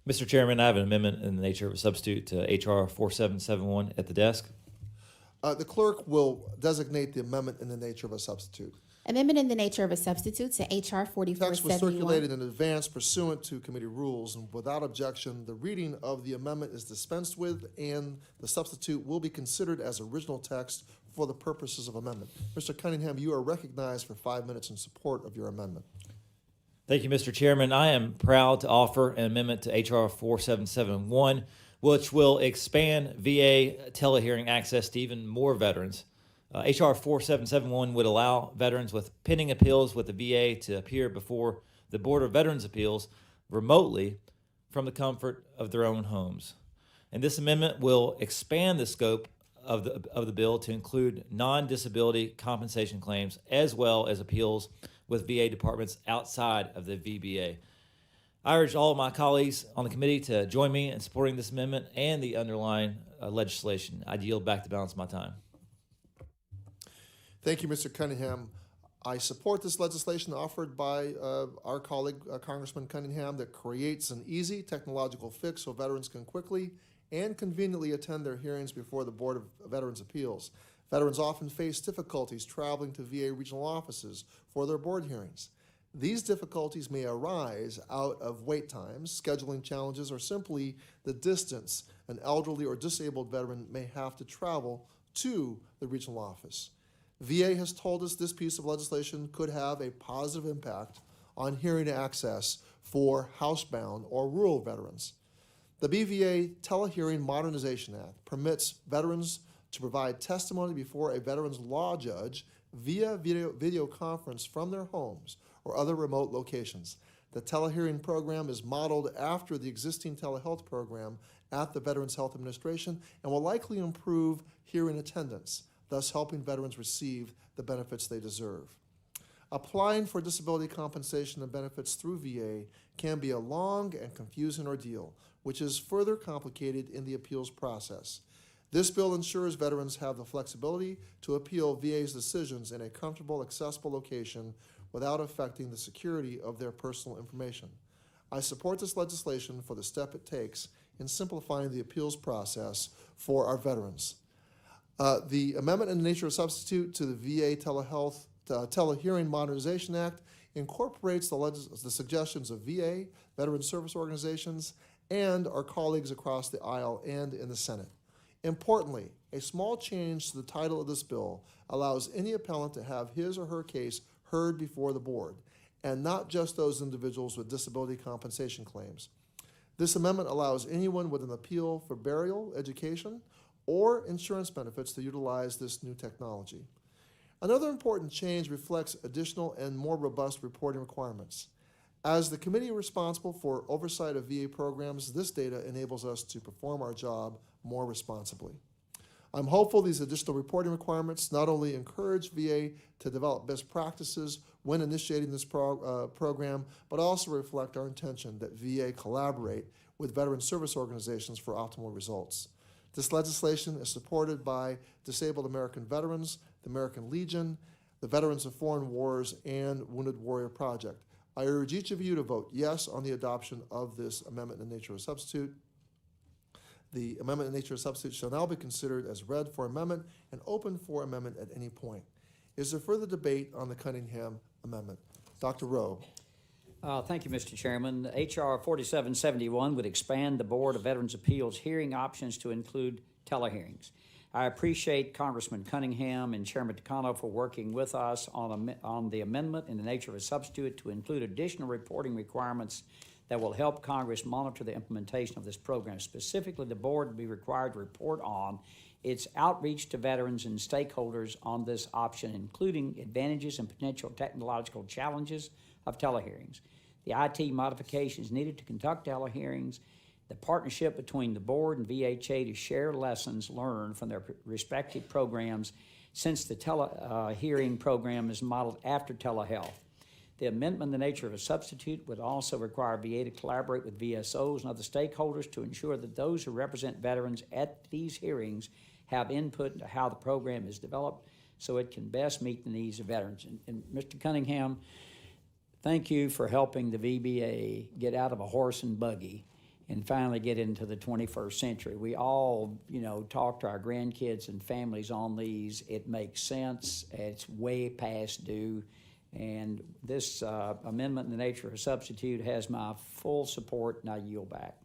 Mr. Chairman, I have an amendment in the nature of a substitute to H.R. 4771 at the desk. The clerk will designate the amendment in the nature of a substitute. Amendment in the nature of a substitute to H.R. Text was 4471. circulated in advance pursuant to committee rules, and without objection, the reading of the amendment is dispensed with, and the substitute will be considered as original text for the purposes of amendment. Mr. Cunningham, you are recognized for 5 minutes in support of your amendment. Thank you, Mr. Chairman. I am proud to offer an amendment to H.R. 4771, which will expand VA telehearing access to even more veterans. H.R. 4771 would allow veterans with pending appeals with the VA to appear before the Board of Veterans' Appeals remotely from the comfort of their own homes. And this amendment will expand the scope of the bill to include non-disability compensation claims as well as appeals with VA departments outside of the VBA. I urge all of my colleagues on the committee to join me in supporting this amendment and the underlying legislation. I yield back the balance of my time. Thank you, Mr. Cunningham. I support this legislation offered by our colleague, Congressman Cunningham, that creates an easy technological fix so veterans can quickly and conveniently attend their hearings before the Board of Veterans' Appeals. Veterans often face difficulties traveling to VA regional offices for their board hearings. These difficulties may arise out of wait times, scheduling challenges, or simply the distance an elderly or disabled veteran may have to travel to the regional office. VA has told us this piece of legislation could have a positive impact on hearing access for housebound or rural veterans. The VA Tele-Hearing Modernization Act permits veterans to provide testimony before a veteran's law judge via video conference from their homes or other remote locations. The telehearing program is modeled after the existing telehealth program at the Veterans Health Administration and will likely improve hearing attendance, thus helping veterans receive the benefits they deserve. Applying for disability compensation and benefits through VA can be a long and confusing ordeal, which is further complicated in the appeals process. This bill ensures veterans have the flexibility to appeal VA's decisions in a comfortable, accessible location without affecting the security of their personal information. I support this legislation for the step it takes in simplifying the appeals process for our veterans. The amendment in the nature of substitute to the VA Tele-Hearing Modernization Act incorporates the suggestions of VA, Veteran Service Organizations, and our colleagues across the aisle and in the Senate. Importantly, a small change to the title of this bill allows any appellant to have his or her case heard before the board, and not just those individuals with disability compensation claims. This amendment allows anyone with an appeal for burial, education, or insurance benefits to utilize this new technology. Another important change reflects additional and more robust reporting requirements. As the committee responsible for oversight of VA programs, this data enables us to perform our job more responsibly. I'm hopeful these additional reporting requirements not only encourage VA to develop best practices when initiating this program, but also reflect our intention that VA collaborate with veteran service organizations for optimal results. This legislation is supported by Disabled American Veterans, the American Legion, the Veterans of Foreign Wars, and Wounded Warrior Project. I urge each of you to vote yes on the adoption of this amendment in nature of substitute. The amendment in nature of substitute shall now be considered as read for amendment and open for amendment at any point. Is there further debate on the Cunningham amendment? Dr. Rowe. Thank you, Mr. Chairman. H.R. 4771 would expand the Board of Veterans' Appeals hearing options to include telehearings. I appreciate Congressman Cunningham and Chairman Takano for working with us on the amendment in the nature of a substitute to include additional reporting requirements that will help Congress monitor the implementation of this program. Specifically, the board will be required to report on its outreach to veterans and stakeholders on this option, including advantages and potential technological challenges of telehearings, the IT modifications needed to conduct telehearings, the partnership between the board and VHA to share lessons learned from their respective programs since the telehearing program is modeled after telehealth. The amendment in the nature of a substitute would also require VA to collaborate with VSOs and other stakeholders to ensure that those who represent veterans at these hearings have input into how the program is developed so it can best meet the needs of veterans. And Mr. Cunningham, thank you for helping the VBA get out of a horse and buggy and finally get into the 21st century. We all, talk to our grandkids and families on these. It makes sense. It's way past due. And this amendment in the nature of a substitute has my full support, and I yield back.